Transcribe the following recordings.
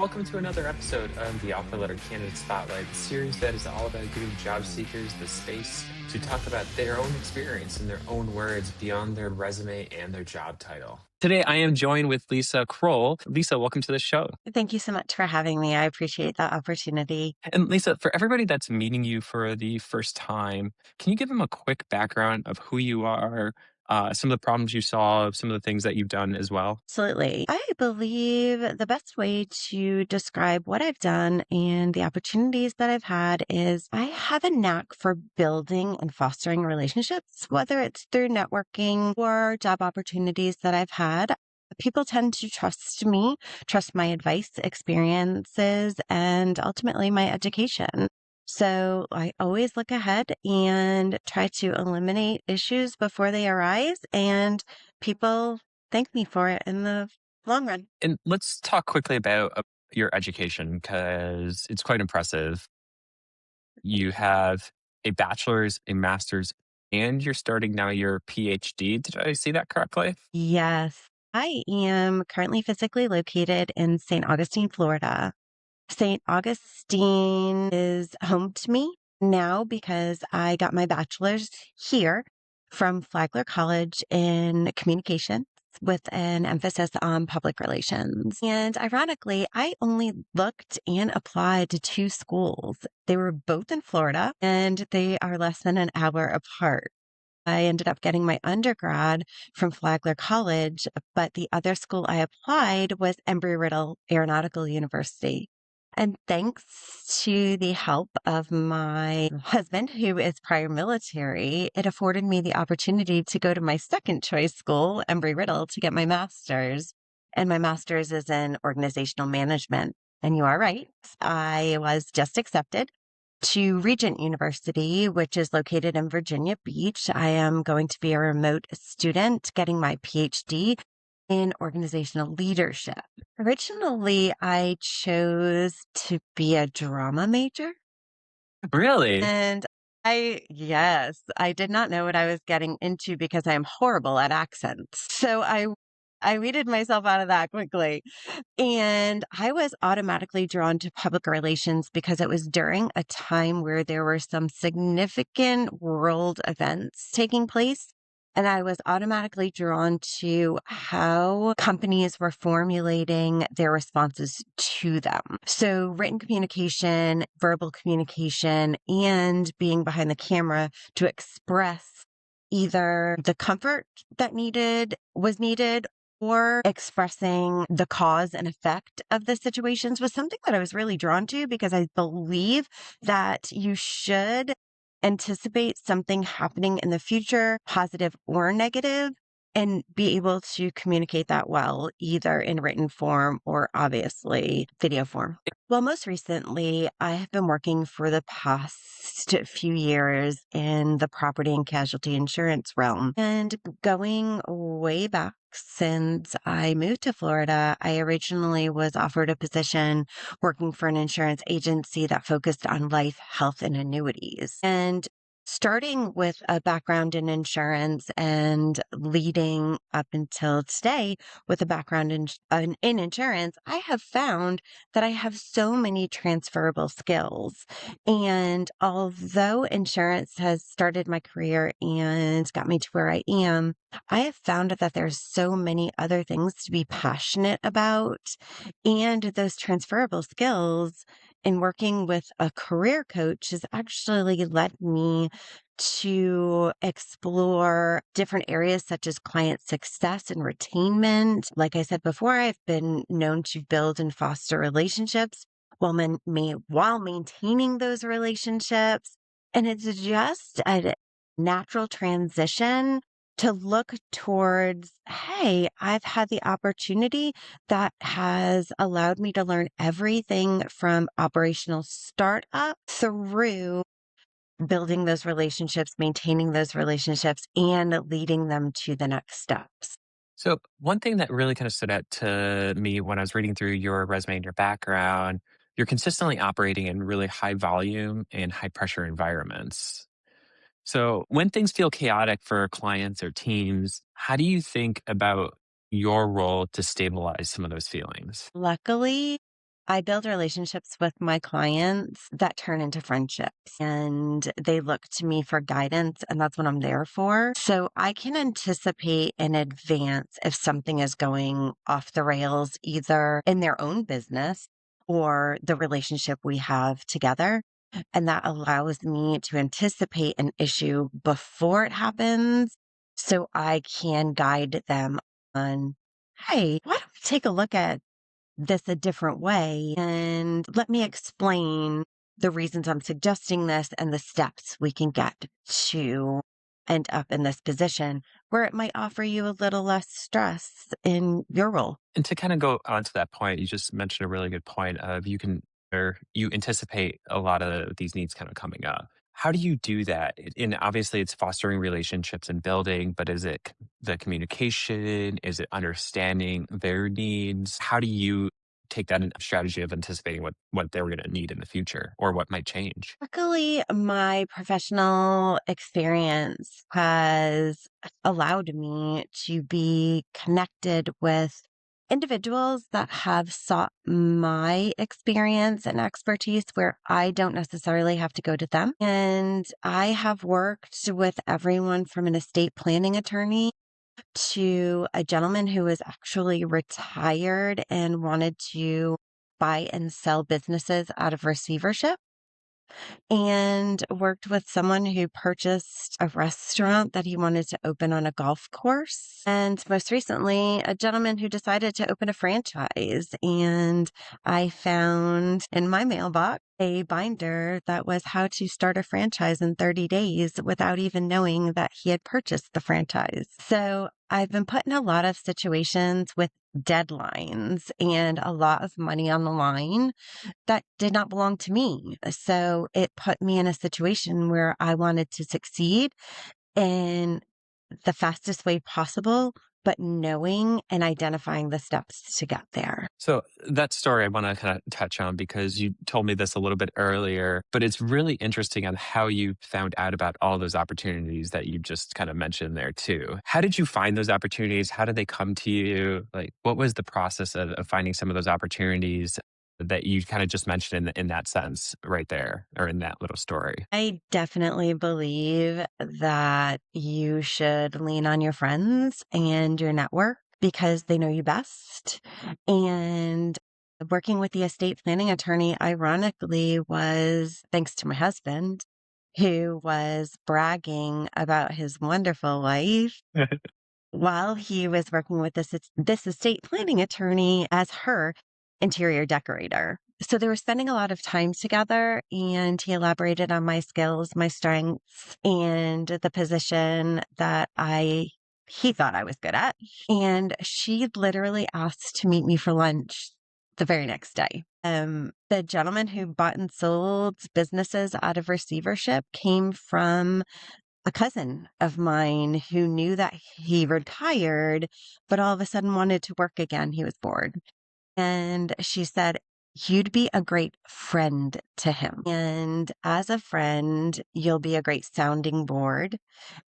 Welcome to another episode of the Offer Letter Candidate Spotlight, the series that is all about giving job seekers the space to talk about their own experience in their own words beyond their resume and their job title. Today, I am joined with Lisa Crowell. Lisa, welcome to the show. Thank you so much for having me. I appreciate that opportunity. And Lisa, for everybody that's meeting you for the first time, can you give them a quick background of who you are, some of the problems you solve, some of the things that you've done as well? Absolutely. I believe the best way to describe what I've done and the opportunities that I've had is I have a knack for building and fostering relationships, whether it's through networking or job opportunities that I've had. People tend to trust me, trust my advice, experiences, and ultimately my education. So I always look ahead and try to eliminate issues before they arise, and people thank me for it in the long run. And let's talk quickly about your education because it's quite impressive. You have a bachelor's, a master's, and you're starting now your PhD. Did I see that correctly? Yes, I am currently physically located in St. Augustine, Florida. St. Augustine is home to me now because I got my bachelor's here from Flagler College in communication with an emphasis on public relations. And ironically, I only looked and applied to two schools. They were both in Florida and they are less than an hour apart. I ended up getting my undergrad from Flagler College, but the other school I applied was Embry-Riddle Aeronautical University. And thanks to the help of my husband, who is prior military, it afforded me the opportunity to go to my second choice school, Embry-Riddle, to get my master's. And my master's is in organizational management. And you are right. I was just accepted to Regent University, which is located in Virginia Beach. I am going to be a remote student getting my PhD in organizational leadership. Originally, I chose to be a drama major. Really? And yes, I did not know what I was getting into because I am horrible at accents. So I weeded myself out of that quickly. And I was automatically drawn to public relations because it was during a time where there were some significant world events taking place. And I was automatically drawn to how companies were formulating their responses to them. So, written communication, verbal communication, and being behind the camera to express either the comfort that was needed or expressing the cause and effect of the situations was something that I was really drawn to because I believe that you should anticipate something happening in the future, positive or negative, and be able to communicate that well, either in written form or obviously video form. Well, most recently, I have been working for the past few years in the property and casualty insurance realm. And going way back since I moved to Florida, I originally was offered a position working for an insurance agency that focused on life, health, and annuities. And starting with a background in insurance and leading up until today with a background in insurance, I have found that I have so many transferable skills. And although insurance has started my career and got me to where I am, I have found that there's so many other things to be passionate about. And those transferable skills in working with a career coach has actually led me to explore different areas such as client success and retainment. Like I said before, I've been known to build and foster relationships while maintaining those relationships. And it's just a natural transition to look towards, hey, I've had the opportunity that has allowed me to learn everything from operational startup through building those relationships, maintaining those relationships, and leading them to the next steps. So, one thing that really kind of stood out to me when I was reading through your resume and your background, you're consistently operating in really high volume and high pressure environments. So, when things feel chaotic for clients or teams, how do you think about your role to stabilize some of those feelings? Luckily, I build relationships with my clients that turn into friendships, and they look to me for guidance, and that's what I'm there for. So I can anticipate in advance if something is going off the rails, either in their own business or the relationship we have together. And that allows me to anticipate an issue before it happens so I can guide them on, hey, why don't we take a look at this a different way and let me explain the reasons I'm suggesting this and the steps we can get to end up in this position where it might offer you a little less stress in your role. And to kind of go on to that point, you just mentioned a really good point of you can or you anticipate a lot of these needs kind of coming up. How do you do that? And obviously, it's fostering relationships and building, but is it the communication? Is it understanding their needs? How do you take that strategy of anticipating what they're going to need in the future or what might change? Luckily, my professional experience has allowed me to be connected with individuals that have sought my experience and expertise where I don't necessarily have to go to them. And I have worked with everyone from an estate planning attorney to a gentleman who was actually retired and wanted to buy and sell businesses out of receivership, and worked with someone who purchased a restaurant that he wanted to open on a golf course. And most recently, a gentleman who decided to open a franchise. And I found in my mailbox a binder that was how to start a franchise in 30 days without even knowing that he had purchased the franchise. So I've been put in a lot of situations with deadlines and a lot of money on the line that did not belong to me. So it put me in a situation where I wanted to succeed in the fastest way possible, but knowing and identifying the steps to get there. So that story I want to kind of touch on because you told me this a little bit earlier, but it's really interesting on how you found out about all those opportunities that you just kind of mentioned there too. How did you find those opportunities? How did they come to you? Like, what was the process of finding some of those opportunities that you kind of just mentioned in that sense right there or in that little story? I definitely believe that you should lean on your friends and your network because they know you best. And working with the estate planning attorney, ironically, was thanks to my husband, who was bragging about his wonderful wife while he was working with this estate planning attorney as her interior decorator. So they were spending a lot of time together, and he elaborated on my skills, my strengths, and the position that I he thought I was good at. And she literally asked to meet me for lunch the very next day. The gentleman who bought and sold businesses out of receivership came from a cousin of mine who knew that he retired, but all of a sudden wanted to work again. He was bored. And she said, you'd be a great friend to him. And as a friend, you'll be a great sounding board.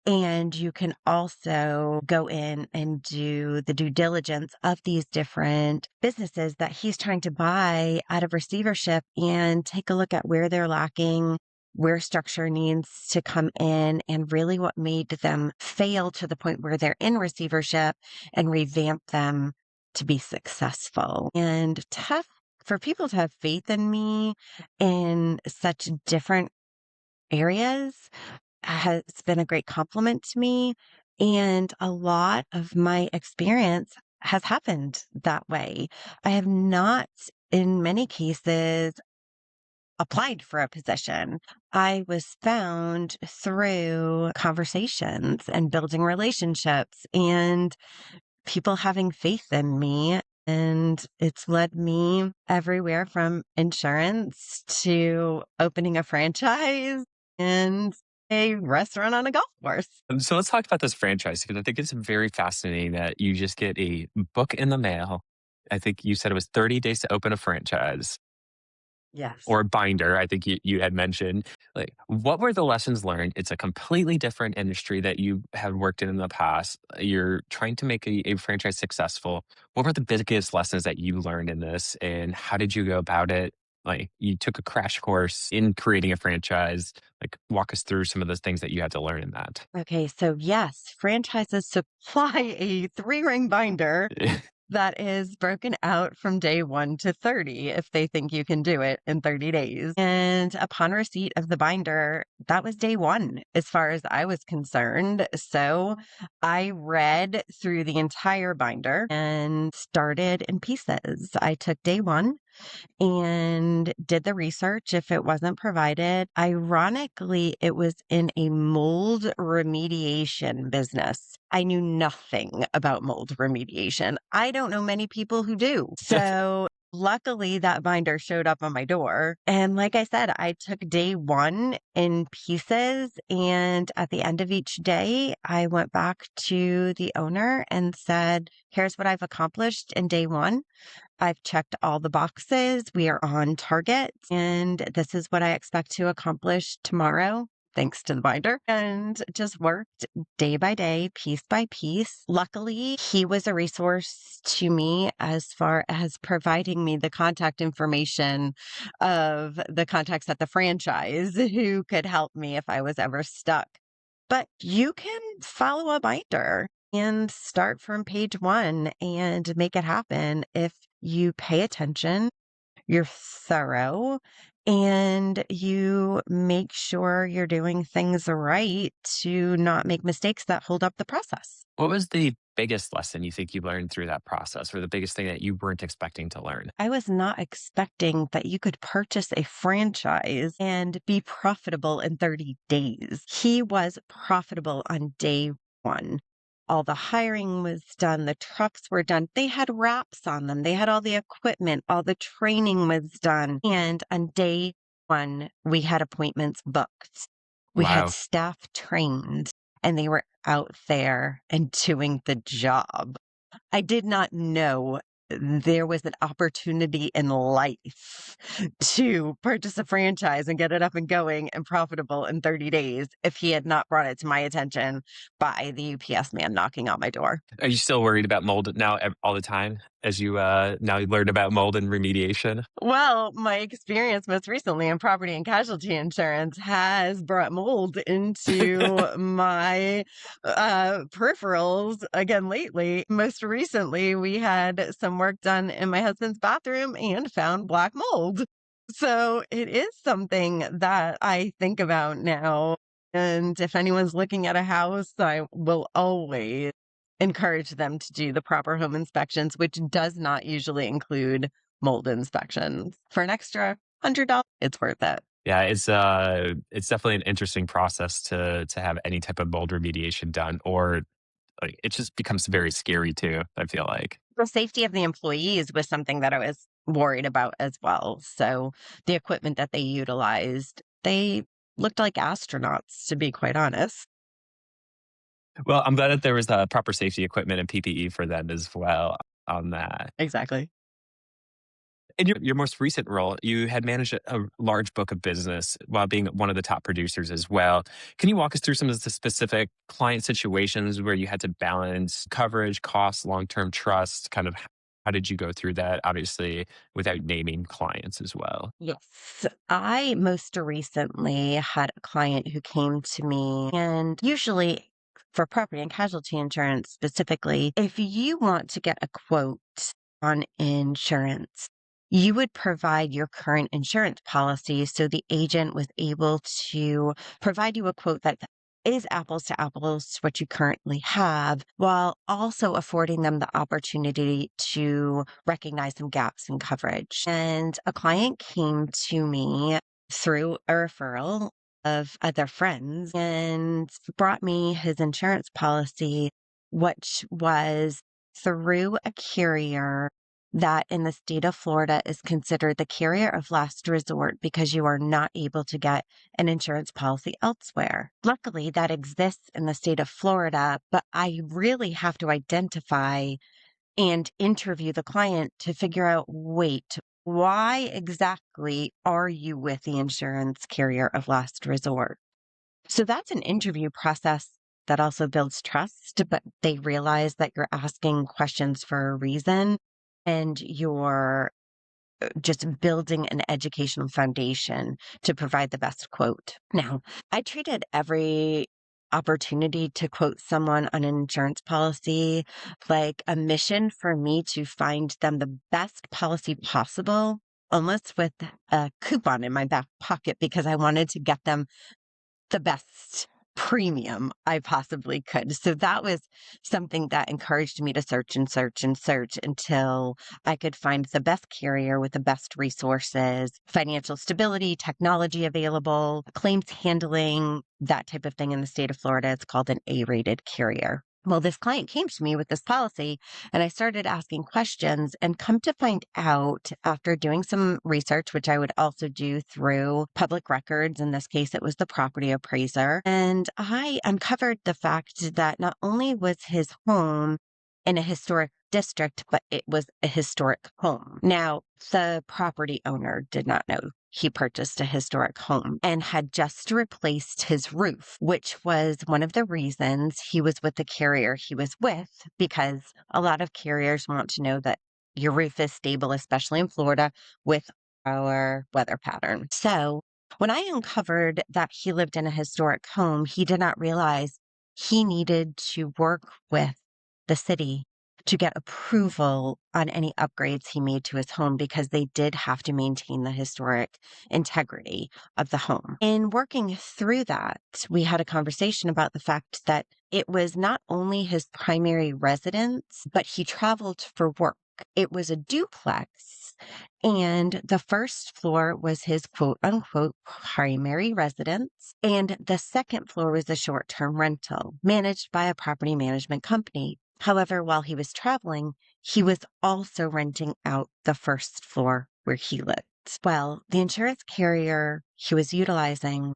And you can also go in and do the due diligence of these different businesses that he's trying to buy out of receivership and take a look at where they're lacking, where structure needs to come in, and really what made them fail to the point where they're in receivership and revamp them to be successful. And tough for people to have faith in me in such different areas has been a great compliment to me. And a lot of my experience has happened that way. I have not, in many cases, applied for a position. I was found through conversations and building relationships and people having faith in me. And it's led me everywhere from insurance to opening a franchise and a restaurant on a golf course. So let's talk about this franchise because I think it's very fascinating that you just get a book in the mail. I think you said it was 30 days to open a franchise. Yes. or binder, I think you had mentioned. Like, what were the lessons learned? It's a completely different industry that you have worked in the past. You're trying to make a franchise successful. What were the biggest lessons that you learned in this, and how did you go about it? Like, you took a crash course in creating a franchise. Like, walk us through some of the things that you had to learn in that. Okay, so yes, franchises supply a three-ring binder that is broken out from day 1 to 30 if they think you can do it in 30 days. And upon receipt of the binder, that was day 1 as far as I was concerned. So I read through the entire binder and started in pieces. I took day 1 and did the research if it wasn't provided. Ironically, it was in a mold remediation business. I knew nothing about mold remediation. I don't know many people who do. So luckily that binder showed up on my door. And like I said, I took day 1 in pieces. And at the end of each day, I went back to the owner and said, here's what I've accomplished in day 1. I've checked all the boxes. We are on target. And this is what I expect to accomplish tomorrow, thanks to the binder. And just worked day by day, piece by piece. Luckily, he was a resource to me as far as providing me the contact information of the contacts at the franchise who could help me if I was ever stuck. But you can follow a binder and start from page 1 and make it happen if you pay attention, you're thorough, and you make sure you're doing things right to not make mistakes that hold up the process. What was the biggest lesson you think you learned through that process, or the biggest thing that you weren't expecting to learn? I was not expecting that you could purchase a franchise and be profitable in 30 days. He was profitable on day 1. All the hiring was done, the trucks were done. They had wraps on them, they had all the equipment, all the training was done. And on day 1, we had appointments booked. We had Wow. staff trained, and they were out there and doing the job. I did not know there was an opportunity in life to purchase a franchise and get it up and going and profitable in 30 days if he had not brought it to my attention by the UPS man knocking on my door. Are you still worried about mold now all the time as you now you learn about mold and remediation? Well, my experience most recently in property and casualty insurance has brought mold into my peripherals again lately. Most recently, we had some work done in my husband's bathroom and found black mold. So it is something that I think about now. And if anyone's looking at a house, I will always encourage them to do the proper home inspections, which does not usually include mold inspections. For an extra $100, it's worth it. Yeah, it's definitely an interesting process to have any type of mold remediation done, or like, it just becomes very scary too, I feel like. The safety of the employees was something that I was worried about as well. So the equipment that they utilized, they looked like astronauts, to be quite honest. Well, I'm glad that there was proper safety equipment and PPE for them as well on that. Exactly. In your most recent role, you had managed a large book of business while being one of the top producers as well. Can you walk us through some of the specific client situations where you had to balance coverage, costs, long-term trust? Kind of how did you go through that? Obviously, without naming clients as well. Yes. I most recently had a client who came to me, and usually for property and casualty insurance specifically, if you want to get a quote on insurance, you would provide your current insurance policy so the agent was able to provide you a quote that is apples to apples to what you currently have, while also affording them the opportunity to recognize some gaps in coverage. And a client came to me through a referral of other friends and brought me his insurance policy, which was through a carrier that in the state of Florida is considered the carrier of last resort because you are not able to get an insurance policy elsewhere. Luckily, that exists in the state of Florida, but I really have to identify and interview the client to figure out, wait, Why exactly are you with the insurance carrier of last resort? So that's an interview process that also builds trust, but they realize that you're asking questions for a reason and you're just building an educational foundation to provide the best quote. Now, I treated every opportunity to quote someone on an insurance policy like a mission for me to find them the best policy possible, almost with a coupon in my back pocket because I wanted to get them the best premium I possibly could. So that was something that encouraged me to search and search and search until I could find the best carrier with the best resources, financial stability, technology available, claims handling, that type of thing in the state of Florida. It's called an A-rated carrier. Well, this client came to me with this policy and I started asking questions and come to find out after doing some research, which I would also do through public records. In this case, it was the property appraiser. And I uncovered the fact that not only was his home in a historic district, but it was a historic home. Now, the property owner did not know he purchased a historic home and had just replaced his roof, which was one of the reasons he was with the carrier he was with, because a lot of carriers want to know that your roof is stable, especially in Florida with our weather pattern. So when I uncovered that he lived in a historic home, he did not realize he needed to work with the city to get approval on any upgrades he made to his home because they did have to maintain the historic integrity of the home. In working through that, we had a conversation about the fact that it was not only his primary residence, but he traveled for work. It was a duplex, and the first floor was his quote unquote primary residence, and the second floor was a short term rental managed by a property management company. However, while he was traveling, he was also renting out the first floor where he lived. Well, the insurance carrier he was utilizing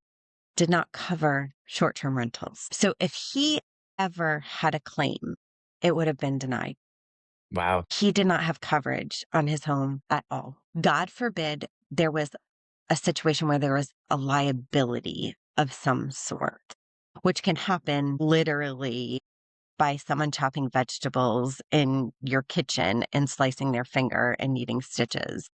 did not cover short term rentals. So if he ever had a claim, it would have been denied. Wow. He did not have coverage on his home at all. God forbid there was a situation where there was a liability of some sort, which can happen literally by someone chopping vegetables in your kitchen and slicing their finger and needing stitches.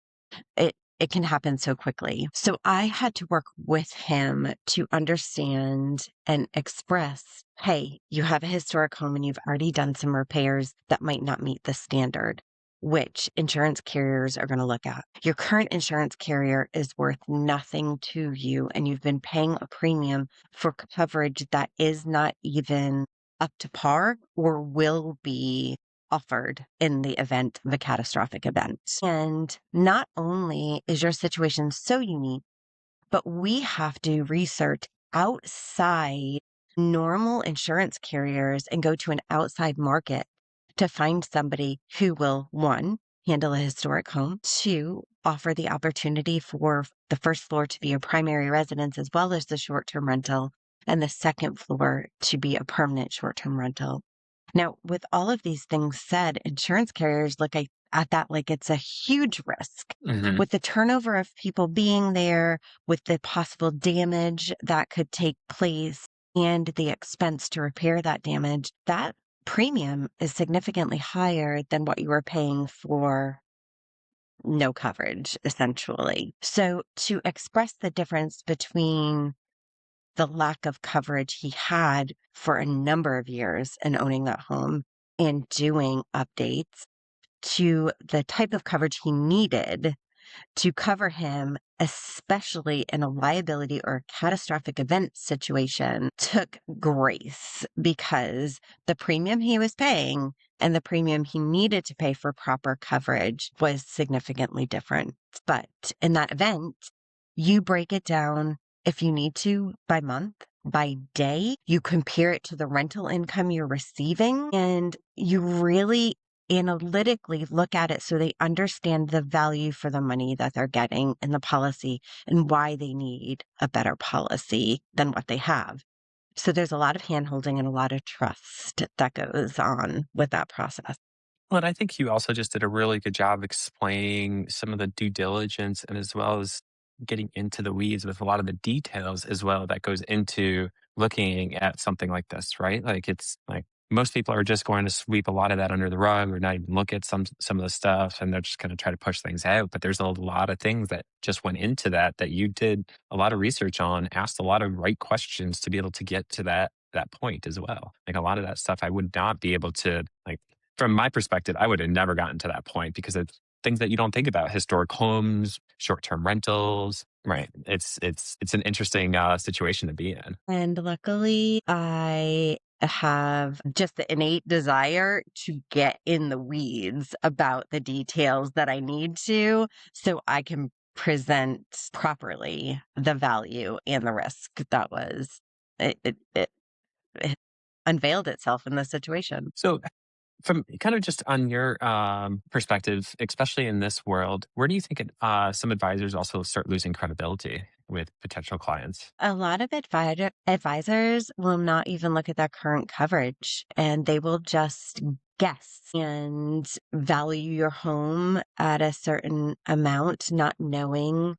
It can happen so quickly. So I had to work with him to understand and express, hey, you have a historic home and you've already done some repairs that might not meet the standard, which insurance carriers are going to look at. Your current insurance carrier is worth nothing to you, and you've been paying a premium for coverage that is not even up to par or will be offered in the event of a catastrophic event. And not only is your situation so unique, but we have to research outside normal insurance carriers and go to an outside market to find somebody who will, one, handle a historic home, two, offer the opportunity for the first floor to be a primary residence as well as the short term rental, and the second floor to be a permanent short term rental. Now, with all of these things said, insurance carriers look at that like it's a huge risk. Hmm. With the turnover of people being there, with the possible damage that could take place, and the expense to repair that damage, that premium is significantly higher than what you were paying for no coverage, essentially. So, to express the difference between the lack of coverage he had for a number of years in owning that home and doing updates to the type of coverage he needed to cover him, especially in a liability or catastrophic event situation, took grace because the premium he was paying and the premium he needed to pay for proper coverage was significantly different. But in that event, you break it down if you need to by month, by day, you compare it to the rental income you're receiving, and you really analytically look at it so they understand the value for the money that they're getting in the policy and why they need a better policy than what they have. So there's a lot of handholding and a lot of trust that goes on with that process. Well, and I think you also just did a really good job explaining some of the due diligence and as well as getting into the weeds with a lot of the details as well that goes into looking at something like this, right? Like it's like most people are just going to sweep a lot of that under the rug or not even look at some of the stuff and they're just going to try to push things out. But there's a lot of things that just went into that you did a lot of research on, asked a lot of right questions to be able to get to that point as well. Like a lot of that stuff I would not be able to like from my perspective, I would have never gotten to that point because it's things that you don't think about, historic homes, short-term rentals, right? It's an interesting, situation to be in. And luckily, I have just the innate desire to get in the weeds about the details that I need to so I can present properly the value and the risk that was it unveiled itself in this situation. So, from kind of just on your, perspective, especially in this world, where do you think some advisors also start losing credibility with potential clients? A lot of advisors will not even look at that current coverage and they will just guess and value your home at a certain amount, not knowing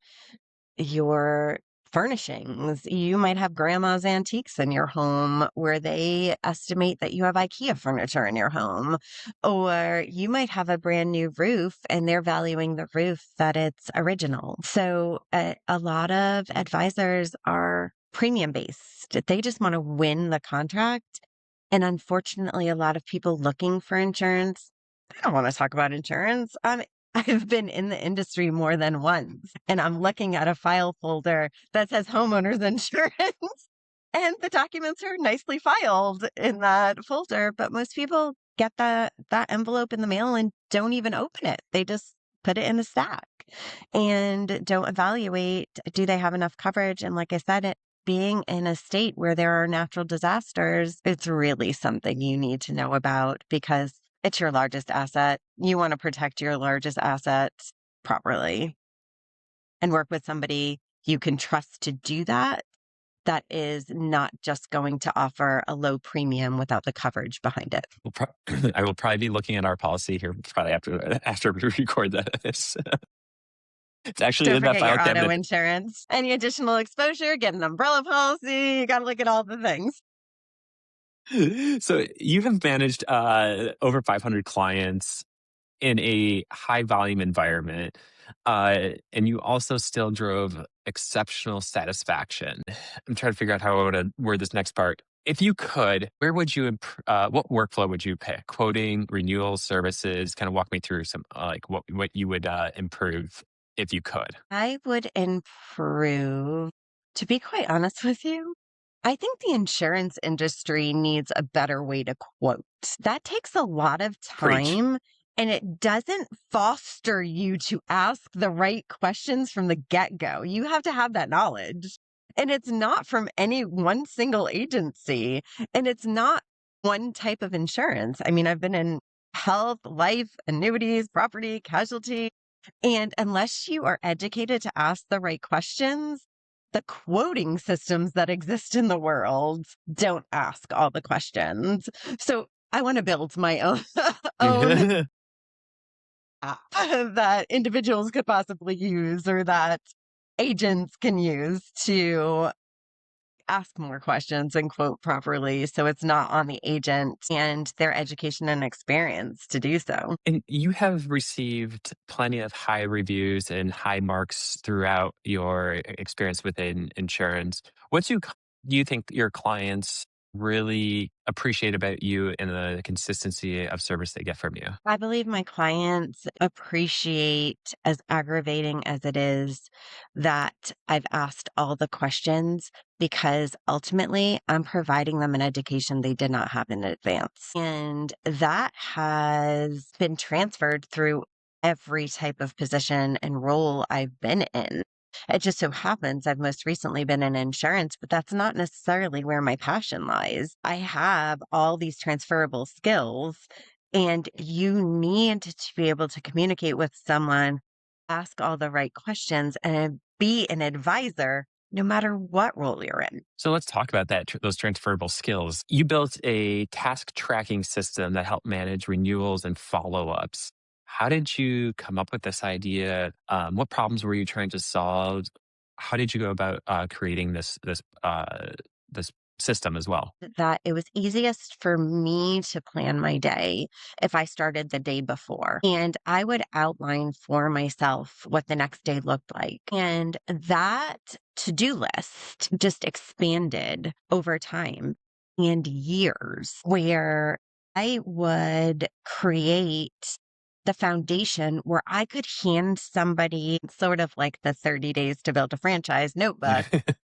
your furnishings. You might have grandma's antiques in your home where they estimate that you have IKEA furniture in your home. Or you might have a brand new roof and they're valuing the roof that it's original. So a lot of advisors are premium based. They just want to win the contract. And unfortunately, a lot of people looking for insurance, I don't want to talk about insurance. I've been in the industry more than once, and I'm looking at a file folder that says homeowners insurance, and the documents are nicely filed in that folder, but most people get that envelope in the mail and don't even open it. They just put it in a stack and don't evaluate, do they have enough coverage? And like I said, being in a state where there are natural disasters, it's really something you need to know about because it's your largest asset. You want to protect your largest asset properly and work with somebody you can trust to do that. That is not just going to offer a low premium without the coverage behind it. I will probably be looking at our policy here probably after we record this. It's actually Don't in that forget file your auto cabinet. insurance. Any additional exposure, get an umbrella policy. You got to look at all the things. So you have managed over 500 clients in a high volume environment, and you also still drove exceptional satisfaction. I'm trying to figure out how I want to word this next part. If you could, where would you, what workflow would you pick? Quoting, renewal services, kind of walk me through some, like what you would improve if you could. I would improve, to be quite honest with you, I think the insurance industry needs a better way to quote. That takes a lot of Preach. time and it doesn't foster you to ask the right questions from the get go. You have to have that knowledge. And it's not from any one single agency and it's not one type of insurance. I mean, I've been in health, life, annuities, property, casualty. And unless you are educated to ask the right questions, the quoting systems that exist in the world don't ask all the questions. So I want to build my own, own app that individuals could possibly use or that agents can use to ask more questions and quote properly so it's not on the agent and their education and experience to do so. And you have received plenty of high reviews and high marks throughout your experience within insurance. Do you think your clients really appreciate about you and the consistency of service they get from you? I believe my clients appreciate, as aggravating as it is, that I've asked all the questions because ultimately I'm providing them an education they did not have in advance. And that has been transferred through every type of position and role I've been in. It just so happens I've most recently been in insurance, but that's not necessarily where my passion lies. I have all these transferable skills and you need to be able to communicate with someone, ask all the right questions, and be an advisor no matter what role you're in. So let's talk about those transferable skills. You built a task tracking system that helped manage renewals and follow ups. How did you come up with this idea? What problems were you trying to solve? How did you go about creating this system as well? That it was easiest for me to plan my day if I started the day before. And I would outline for myself what the next day looked like. And that to do list just expanded over time and years, where I would create the foundation where I could hand somebody sort of like the 30 days to build a franchise notebook.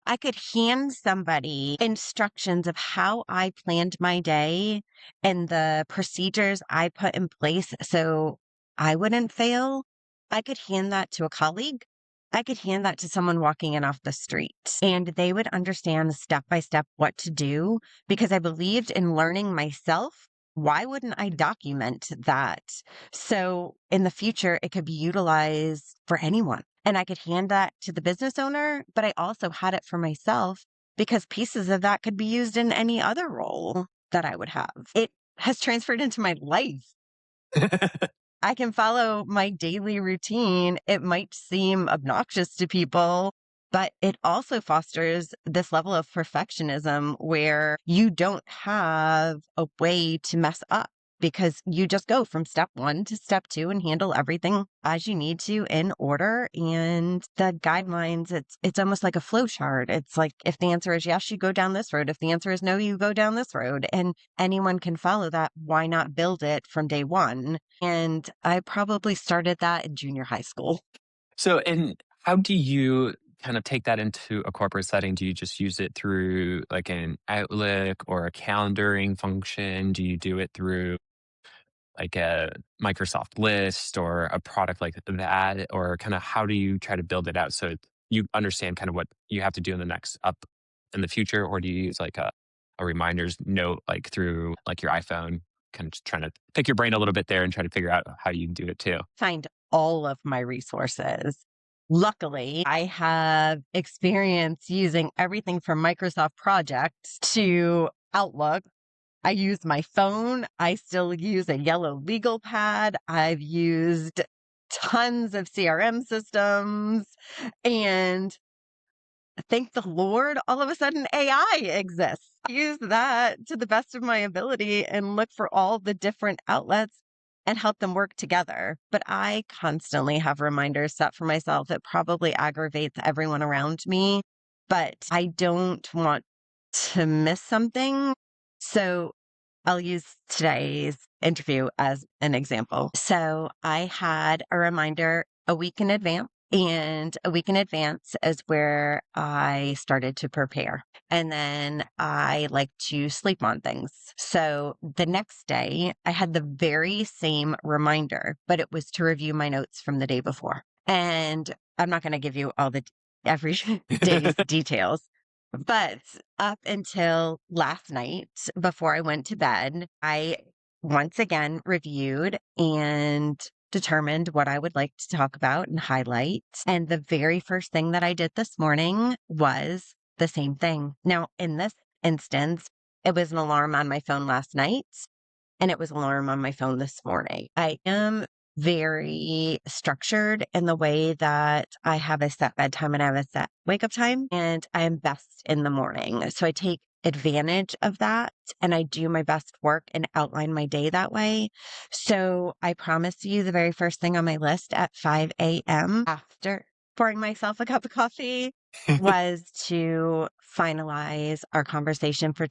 I could hand somebody instructions of how I planned my day and the procedures I put in place so I wouldn't fail. I could hand that to a colleague. I could hand that to someone walking in off the street, and they would understand step by step what to do because I believed in learning myself. Why wouldn't I document that? So in the future, it could be utilized for anyone. And I could hand that to the business owner, but I also had it for myself because pieces of that could be used in any other role that I would have. It has transferred into my life. I can follow my daily routine. It might seem obnoxious to people, but it also fosters this level of perfectionism where you don't have a way to mess up because you just go from step one to step two and handle everything as you need to in order. And the guidelines, it's almost like a flow chart. It's like if the answer is yes, you go down this road. If the answer is no, you go down this road. And anyone can follow that. Why not build it from day one? And I probably started that in junior high school. And how do you kind of take that into a corporate setting? Do you just use it through like an Outlook or a calendaring function? Do you do it through like a Microsoft list or a product like that? Or kind of how do you try to build it out so you understand kind of what you have to do in the next up in the future? Or do you use like a reminders note like through like your iPhone? Kind of just trying to pick your brain a little bit there and try to figure out how you do it too. Find all of my resources. Luckily, I have experience using everything from Microsoft Projects to Outlook. I use my phone. I still use a yellow legal pad. I've used tons of CRM systems. And thank the Lord, all of a sudden AI exists. I use that to the best of my ability and look for all the different outlets and help them work together. But I constantly have reminders set for myself. It probably aggravates everyone around me, but I don't want to miss something. So I'll use today's interview as an example. So I had a reminder a week in advance. And a week in advance is where I started to prepare. And then I like to sleep on things. So the next day, I had the very same reminder, but it was to review my notes from the day before. And I'm not going to give you all the every day's details, but up until last night, before I went to bed, I once again reviewed and determined what I would like to talk about and highlight. And the very first thing that I did this morning was the same thing. Now, in this instance, it was an alarm on my phone last night and it was an alarm on my phone this morning. I am very structured in the way that I have a set bedtime and I have a set wake up time, and I am best in the morning. So I take advantage of that and I do my best work and outline my day that way. So I promise you the very first thing on my list at 5 a.m. after pouring myself a cup of coffee was to finalize our conversation for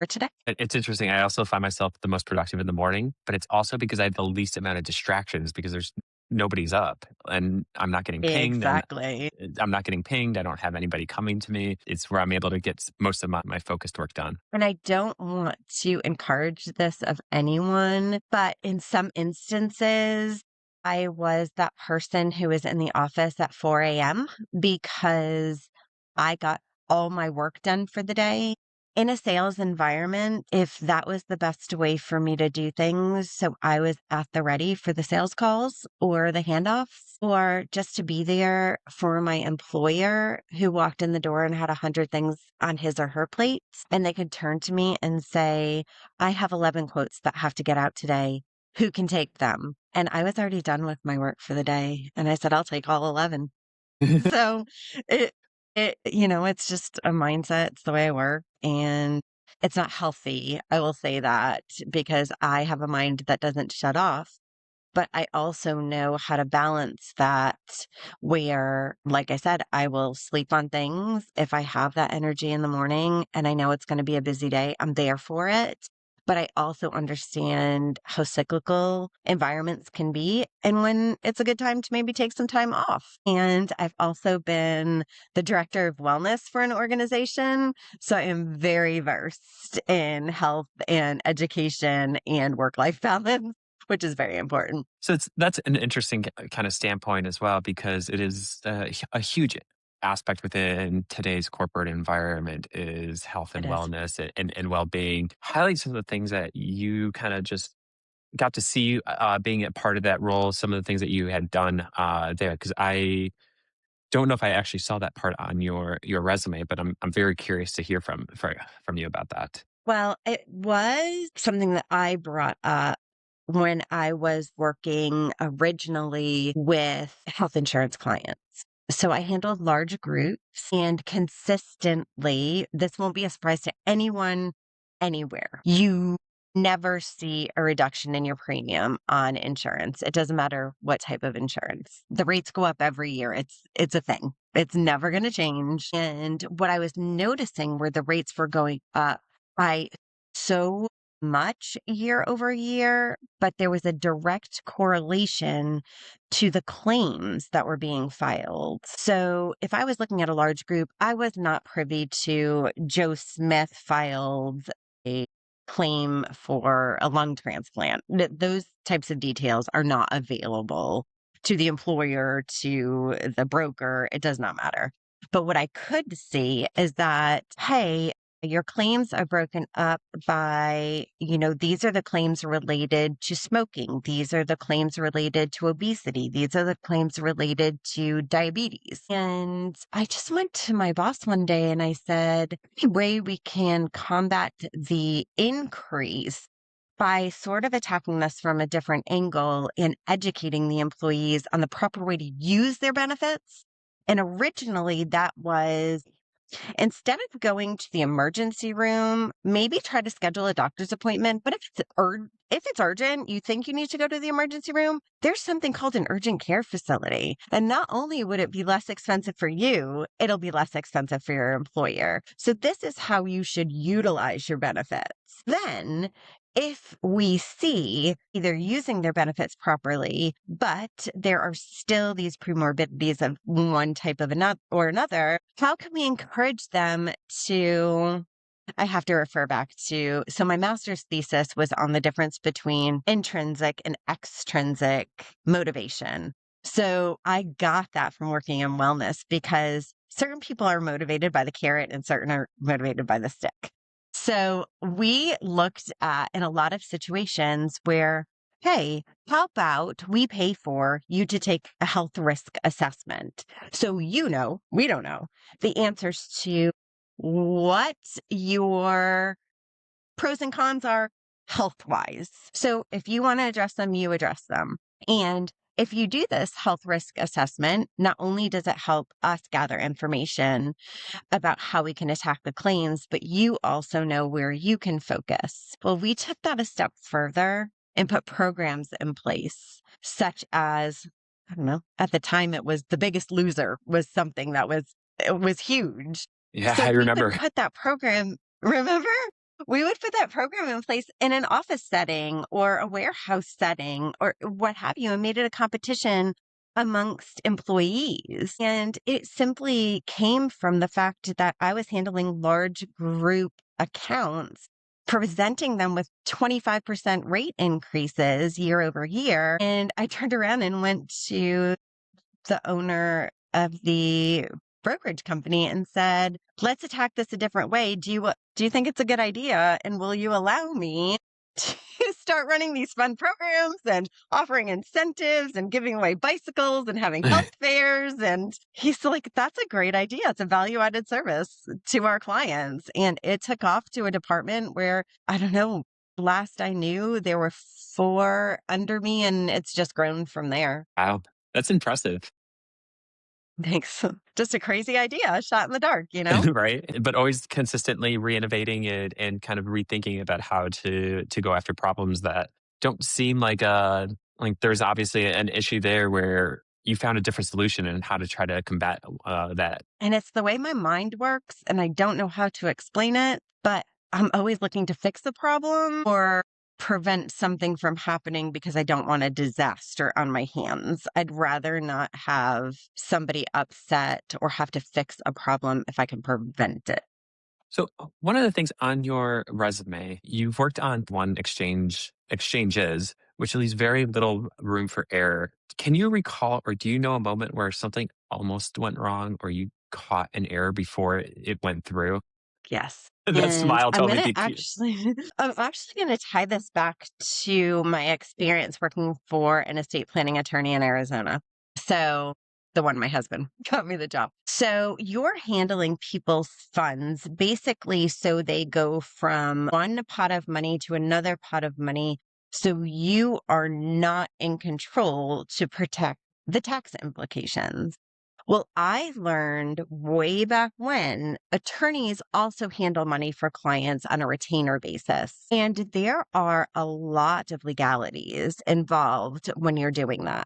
today. It's interesting. I also find myself the most productive in the morning, but it's also because I have the least amount of distractions because there's nobody's up and I'm not getting pinged. Exactly. I'm not getting pinged. I don't have anybody coming to me. It's where I'm able to get most of my focused work done. And I don't want to encourage this of anyone, but in some instances, I was that person who was in the office at 4 a.m. because I got all my work done for the day in a sales environment, if that was the best way for me to do things, so I was at the ready for the sales calls or the handoffs, or just to be there for my employer who walked in the door and had 100 things on his or her plate, and they could turn to me and say, I have 11 quotes that have to get out today. Who can take them? And I was already done with my work for the day. And I said, I'll take all 11. So it it's just a mindset. It's the way I work, and it's not healthy. I will say that because I have a mind that doesn't shut off. But I also know how to balance that where, like I said, I will sleep on things if I have that energy in the morning and I know it's going to be a busy day. I'm there for it. But I also understand how cyclical environments can be and when it's a good time to maybe take some time off. And I've also been the director of wellness for an organization. So I am very versed in health and education and work life balance, which is very important. So that's an interesting kind of standpoint as well, because it is a huge aspect within today's corporate environment is health It and is. wellness and well-being. Highlight some of the things that you kind of just got to see being a part of that role, some of the things that you had done there. Because I don't know if I actually saw that part on your resume, but I'm very curious to hear from you about that. Well, it was something that I brought up when I was working originally with health insurance clients. So I handled large groups and consistently, this won't be a surprise to anyone anywhere. You never see a reduction in your premium on insurance. It doesn't matter what type of insurance. The rates go up every year. It's a thing. It's never going to change. And what I was noticing were the rates were going up by so much year over year, but there was a direct correlation to the claims that were being filed. So if I was looking at a large group, I was not privy to Joe Smith filed a claim for a lung transplant. Those types of details are not available to the employer, to the broker. It does not matter. But what I could see is that, hey, your claims are broken up by, these are the claims related to smoking. These are the claims related to obesity. These are the claims related to diabetes. And I just went to my boss one day and I said, "The way we can combat the increase by sort of attacking this from a different angle and educating the employees on the proper way to use their benefits." And originally that was, instead of going to the emergency room, maybe try to schedule a doctor's appointment. But if it's urgent, you think you need to go to the emergency room, there's something called an urgent care facility. And not only would it be less expensive for you, it'll be less expensive for your employer. So this is how you should utilize your benefits. Then if we see either using their benefits properly, but there are still these comorbidities of one type of another, how can we encourage them to? I have to refer back to, so my master's thesis was on the difference between intrinsic and extrinsic motivation. So I got that from working in wellness because certain people are motivated by the carrot and certain are motivated by the stick. So we looked at in a lot of situations where, hey, how about we pay for you to take a health risk assessment? So, we don't know the answers to what your pros and cons are health wise. So if you want to address them, you address them. And if you do this health risk assessment, not only does it help us gather information about how we can attack the claims, but you also know where you can focus. Well, we took that a step further and put programs in place, such as, I don't know, at the time it was The Biggest Loser was something that it was huge. Yeah, So I we would remember. put that program, remember? We would put that program in place in an office setting or a warehouse setting or what have you, and made it a competition amongst employees. And it simply came from the fact that I was handling large group accounts, presenting them with 25% rate increases year over year. And I turned around and went to the owner of the brokerage company and said, "Let's attack this a different way. Do you think it's a good idea? And will you allow me to start running these fun programs and offering incentives and giving away bicycles and having health fairs?" And he's like, "That's a great idea. It's a value added service to our clients." And it took off to a department where, I don't know, last I knew, there were 4 under me, and it's just grown from there. Wow, that's impressive. Thanks. Just a crazy idea, a shot in the dark, you know? Right? But always consistently re-innovating it and kind of rethinking about how to go after problems that don't seem like there's obviously an issue there where you found a different solution and how to try to combat that. And it's the way my mind works, and I don't know how to explain it, but I'm always looking to fix the problem or prevent something from happening because I don't want a disaster on my hands. I'd rather not have somebody upset or have to fix a problem if I can prevent it. So one of the things on your resume, you've worked on one exchanges, which leaves very little room for error. Can you recall or do you know a moment where something almost went wrong or you caught an error before it went through? Yes. That And smile told me the cue. I'm actually gonna tie this back to my experience working for an estate planning attorney in Arizona. So the one my husband got me the job. So you're handling people's funds basically so they go from one pot of money to another pot of money. So you are not in control to protect the tax implications. Well, I learned way back when attorneys also handle money for clients on a retainer basis. And there are a lot of legalities involved when you're doing that.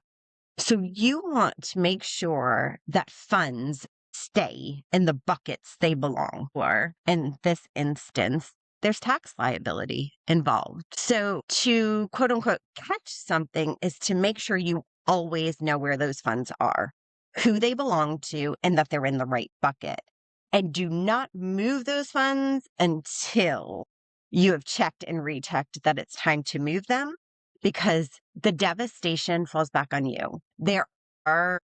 So you want to make sure that funds stay in the buckets they belong for. In this instance, there's tax liability involved. So to quote unquote catch something is to make sure you always know where those funds are, who they belong to, and that they're in the right bucket. And do not move those funds until you have checked and rechecked that it's time to move them because the devastation falls back on you. There are,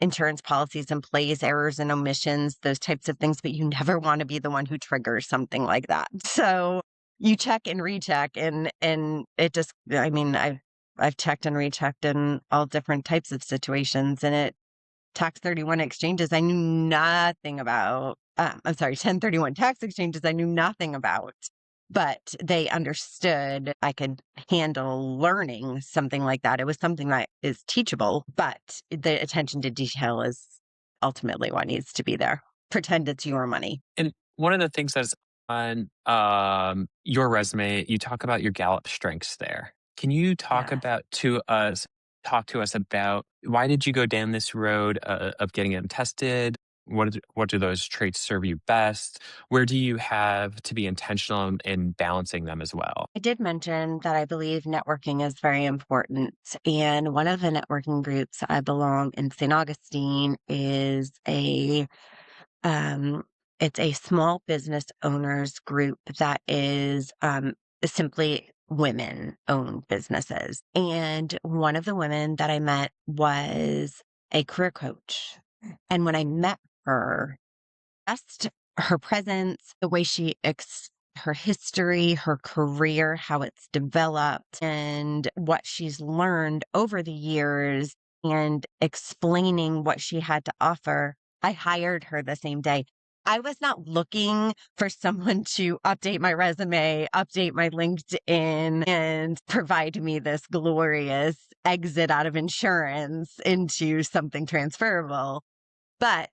insurance policies in place, errors and omissions, those types of things, but you never want to be the one who triggers something like that. So you check and recheck and it just, I've checked and rechecked in all different types of situations and tax 31 exchanges I knew nothing about. I'm sorry, 1031 tax exchanges I knew nothing about, but they understood I could handle learning something like that. It was something that is teachable, but the attention to detail is ultimately what needs to be there. Pretend it's your money. And one of the things that's on your resume, you talk about your Gallup strengths there. Can you Yes. talk to us about why did you go down this road of getting them tested? What do those traits serve you best? Where do you have to be intentional in balancing them as well? I did mention that I believe networking is very important. And one of the networking groups I belong in St. Augustine is um, it's a small business owners group that is simply women owned businesses. And one of the women that I met was a career coach. And when I met her, just her presence, the way her history, her career, how it's developed, and what she's learned over the years, and explaining what she had to offer. I hired her the same day. I was not looking for someone to update my resume, update my LinkedIn, and provide me this glorious exit out of insurance into something transferable. But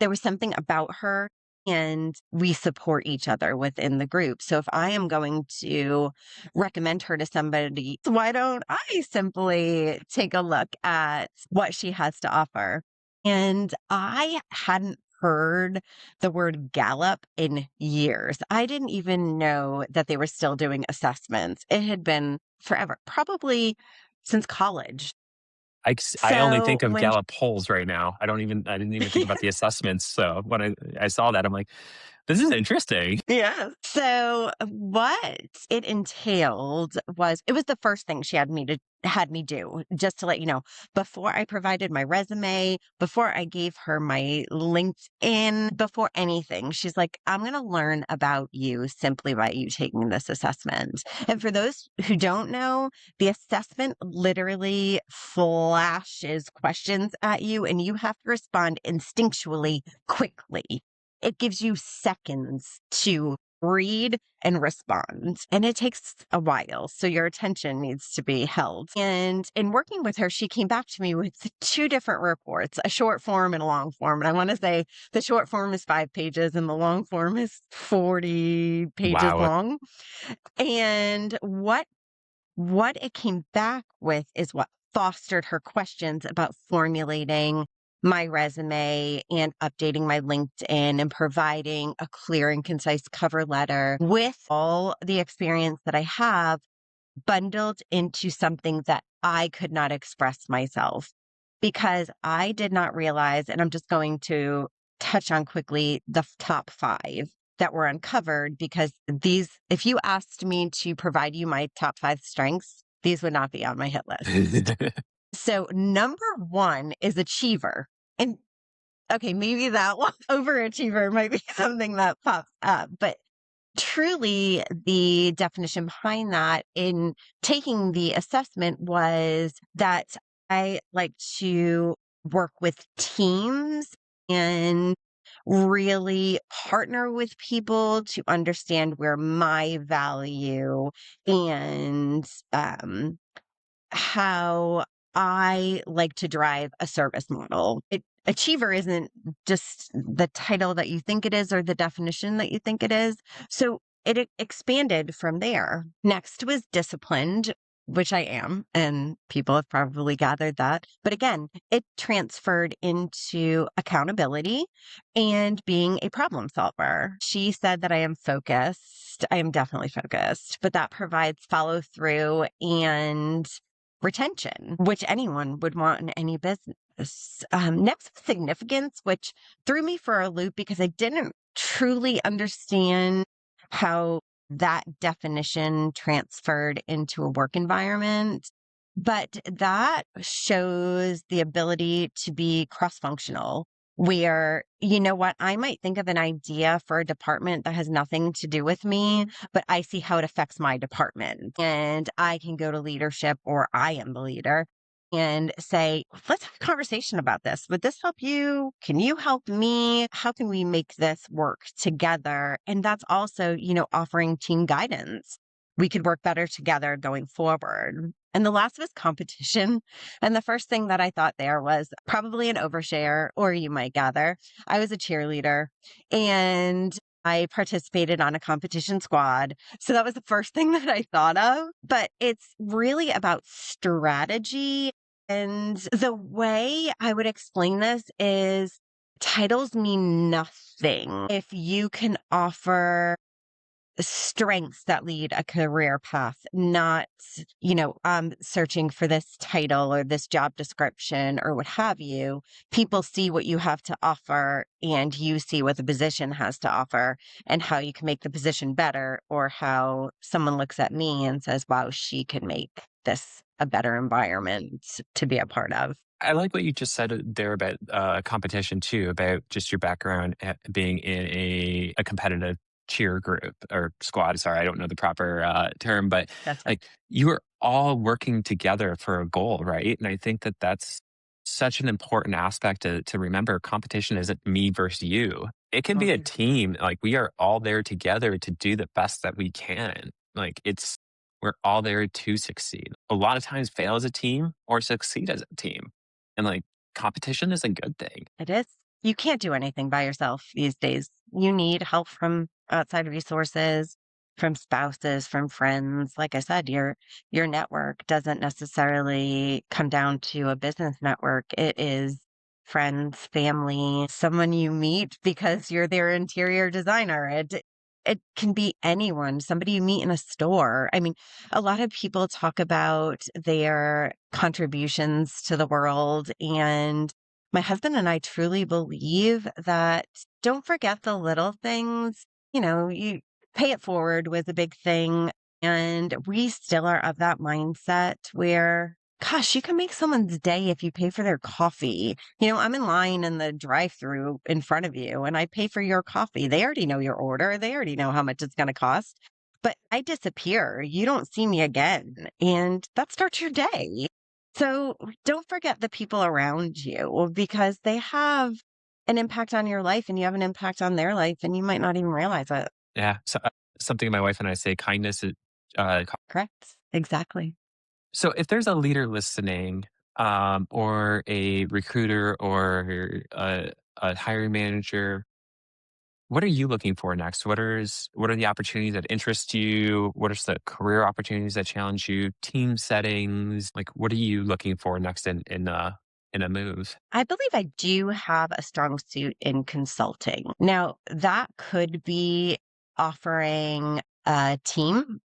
there was something about her and we support each other within the group. So if I am going to recommend her to somebody, why don't I simply take a look at what she has to offer? And I hadn't heard the word Gallup in years. I didn't even know that they were still doing assessments. It had been forever, probably since college. I only So think of when Gallup polls right now. I didn't even think about the assessments. So when I saw that, I'm like, this is interesting. Yes. So what it entailed was it was the first thing she had me to had me do, just to let you know. Before I provided my resume, before I gave her my LinkedIn, before anything, she's like, I'm going to learn about you simply by you taking this assessment. And for those who don't know, the assessment literally flashes questions at you, and you have to respond instinctually quickly. It gives you seconds to read and respond. And it takes a while. So your attention needs to be held. And in working with her, she came back to me with two different reports, a short form and a long form. And I want to say the short form is 5 pages and the long form is 40 pages Wow. long. And what it came back with is what fostered her questions about formulating my resume and updating my LinkedIn and providing a clear and concise cover letter with all the experience that I have bundled into something that I could not express myself because I did not realize, and I'm just going to touch on quickly the top five that were uncovered because these, if you asked me to provide you my top five strengths, these would not be on my hit list. So, number one is achiever. And okay, maybe that one, overachiever, might be something that pops up, but truly the definition behind that in taking the assessment was that I like to work with teams and really partner with people to understand where my value and how I like to drive a service model. Achiever isn't just the title that you think it is or the definition that you think it is. So it expanded from there. Next was disciplined, which I am, and people have probably gathered that. But again, it transferred into accountability and being a problem solver. She said that I am focused. I am definitely focused, but that provides follow through and retention, which anyone would want in any business. Next, significance, which threw me for a loop because I didn't truly understand how that definition transferred into a work environment. But that shows the ability to be cross functional, where, you know what, I might think of an idea for a department that has nothing to do with me, but I see how it affects my department. And I can go to leadership, or I am the leader, and say, let's have a conversation about this. Would this help you? Can you help me? How can we make this work together? And that's also, offering team guidance. We could work better together going forward. And the last was competition. And the first thing that I thought there was probably an overshare, or you might gather, I was a cheerleader and I participated on a competition squad. So that was the first thing that I thought of. But it's really about strategy. And the way I would explain this is titles mean nothing if you can offer strengths that lead a career path, not, searching for this title or this job description or what have you. People see what you have to offer and you see what the position has to offer and how you can make the position better, or how someone looks at me and says, wow, she can make this a better environment to be a part of. I like what you just said there about competition too, about just your background at being in a competitive cheer group or squad. Sorry, I don't know the proper term, but That's it. like you are all working together for a goal, right? And I think that that's such an important aspect to remember. Competition isn't me versus you. It can be a Mhm. team. Like we are all there together to do the best that we can. Like we're all there to succeed. A lot of times fail as a team or succeed as a team. And like competition is a good thing. It is. You can't do anything by yourself these days. You need help from outside resources, from spouses, from friends. Like I said, your network doesn't necessarily come down to a business network. It is friends, family, someone you meet because you're their interior designer. It can be anyone, somebody you meet in a store. I mean, a lot of people talk about their contributions to the world, and my husband and I truly believe that don't forget the little things. You pay it forward was a big thing. And we still are of that mindset where, gosh, you can make someone's day if you pay for their coffee. I'm in line in the drive through in front of you and I pay for your coffee. They already know your order, they already know how much it's going to cost. But I disappear. You don't see me again. And that starts your day. So don't forget the people around you because they have an impact on your life and you have an impact on their life and you might not even realize it. Yeah. So, something my wife and I say, kindness is. Correct. Exactly. So, if there's a leader listening, or a recruiter or a hiring manager, what are you looking for next? What are the opportunities that interest you? What are the career opportunities that challenge you? Team settings, like what are you looking for next in a move? I believe I do have a strong suit in consulting. Now, that could be offering a team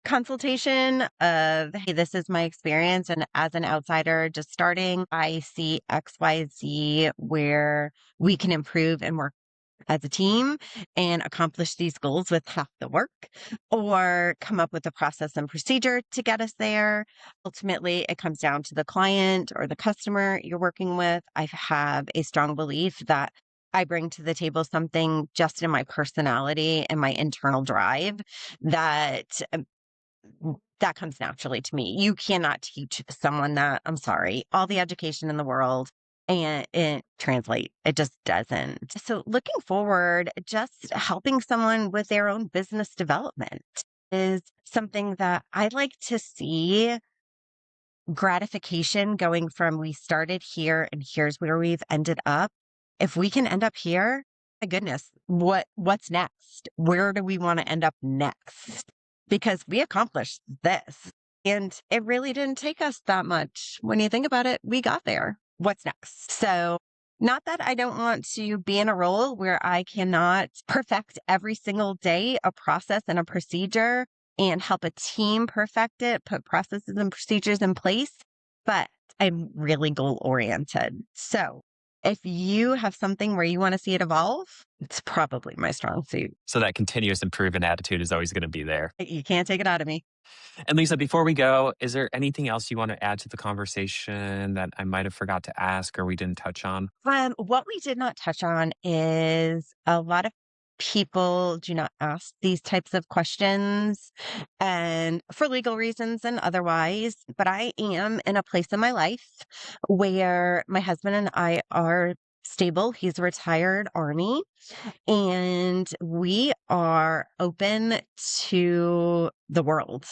consultation of, hey, this is my experience. And as an outsider just starting, I see XYZ where we can improve and work as a team and accomplish these goals with half the work or come up with a process and procedure to get us there. Ultimately, it comes down to the client or the customer you're working with. I have a strong belief that I bring to the table something just in my personality and my internal drive that that comes naturally to me. You cannot teach someone that. I'm sorry. All the education in the world and it translate. It just doesn't. So looking forward, just helping someone with their own business development is something that I'd like to see gratification going from we started here and here's where we've ended up. If we can end up here, my goodness, what's next? Where do we want to end up next? Because we accomplished this and it really didn't take us that much. When you think about it, we got there. What's next? So not that I don't want to be in a role where I cannot perfect every single day a process and a procedure and help a team perfect it, put processes and procedures in place. But I'm really goal oriented. So if you have something where you want to see it evolve, it's probably my strong suit. So that continuous improvement attitude is always going to be there. You can't take it out of me. And Lisa, before we go, is there anything else you want to add to the conversation that I might have forgot to ask or we didn't touch on? What we did not touch on is a lot of people do not ask these types of questions and for legal reasons and otherwise. But I am in a place in my life where my husband and I are stable. He's a retired Army and we are open to the world.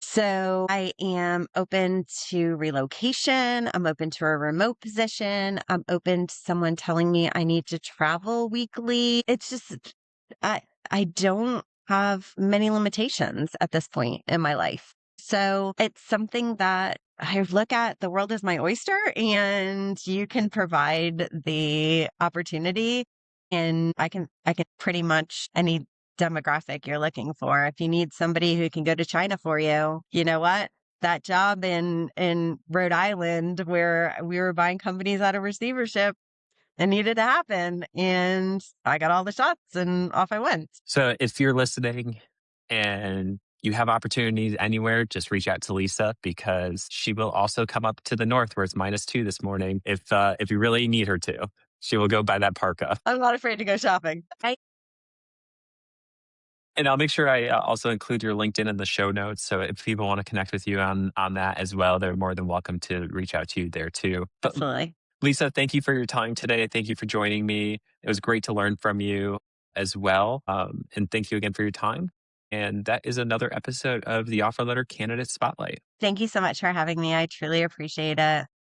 So I am open to relocation. I'm open to a remote position. I'm open to someone telling me I need to travel weekly. It's just, I, I don't have many limitations at this point in my life. So it's something that I look at the world as my oyster and you can provide the opportunity and I can pretty much any demographic you're looking for. If you need somebody who can go to China for you, you know what? That job in Rhode Island where we were buying companies out of receivership, it needed to happen. And I got all the shots and off I went. So if you're listening and you have opportunities anywhere, just reach out to Lisa because she will also come up to the north where it's -2 this morning if you really need her to. She will go buy that parka. I'm not afraid to go shopping. And I'll make sure I also include your LinkedIn in the show notes. So if people want to connect with you on that as well, they're more than welcome to reach out to you there too. But Absolutely. Lisa, thank you for your time today. Thank you for joining me. It was great to learn from you as well. And thank you again for your time. And that is another episode of the Offer Letter Candidate Spotlight. Thank you so much for having me. I truly appreciate it.